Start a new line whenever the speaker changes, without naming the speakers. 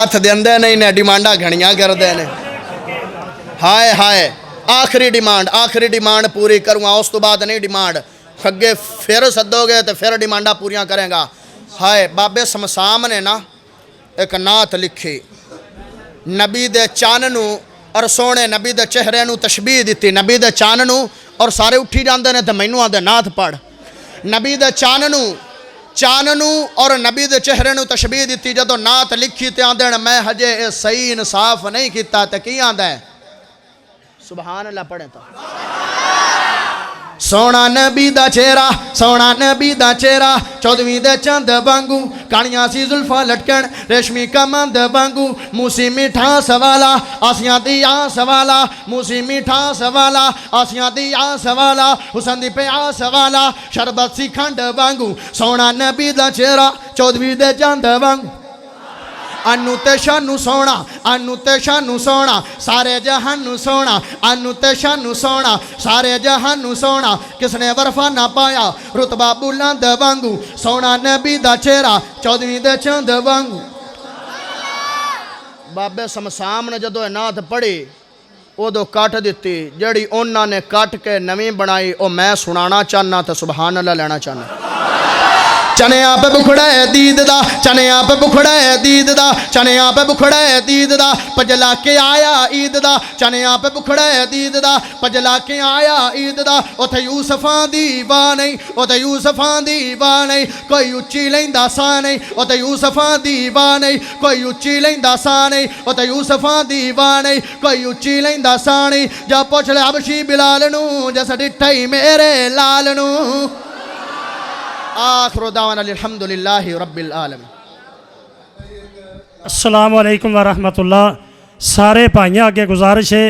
हथ देंदे नहीं ने डिमांडा घणियां करते ने। हाय हाय आखिरी डिमांड पूरी करूँगा, उस तो बाद नहीं डिमांड। अगे फिर सदोगे तो फिर डिमांडा पूरियां करेंगा। हाय बाबे समसाम ने ना एक नात लिखी, नबी दे चाननू और सोने नबी दे चेहरे नू तशबीह दी। नबी दे चाननू और सारे उठी जाते हैं तो मैनू आदे नात पढ़। नबी दे चाननू और नबी दे चेहरे नू तशबीह दी। जदों नात लिखी तो आंदे मैं हजे ये सही इंसाफ नहीं किया तो की आंदा है सुभान अल्लाह पढ़े तो। सोना नबी दा चेहरा 14वीं दे चंद वांगू, कानियां सी जुल्फा लटकन रेशमी कमंद वांगू, मूसी मीठा सवाला आसियां दी आस वाला, मूसी मीठा सवाला आसियां दी आस वाला, हुसन दी पे आस वाला शरबत सी खंड वांगू। सोना नबी दा चेहरा 14वीं दे चंद वांगू, अनु ते शानू सोना सारे जहानू सोना, अनु ते शानू सोना सारे जहानू सोना, किसने वरफा ना पाया रुतबा बुलंद वांगू। सोना नबी दा चेहरा 14वीं दे चंद वांगू। बाबे समसाम ने जदों नात पढ़ी उदों कट दी, जड़ी उन्होंने कट के नवीं बनाई वो मैं सुनाना चाहना तो सुभान अल्लाह लेना चाहना। चने आप बुखड़ा है दीद दा, चने आप बुखड़ा है दीद दा, चने आप बुखड़ा है दीद दा, पजला के आया ईद दा, चने आप बुखड़ा है दीद दा, पजला के आया ईद दा। उथे यूसफां दी बाह नहीं, उथे यूसफां दी बाह नहीं, कोई उच्ची लैंदा सा नहीं, उथे यूसफां दी बाह नहीं, कोई उच्ची लैंदा सा नहीं, उथे यूसफां दी बाह नहीं, कोई उच्ची लैंदा सा नहीं। जा पुछ ले हबशी बिलाल नू जस डिठा ही मेरे लाल नू। आखिर दावाना अल्हम्दुलिल्लाहि रब्बिल आलमीन।
अस्सलाम वालेकुम व रहमतुल्लाह। सारे भाइयों अगे गुजारिश है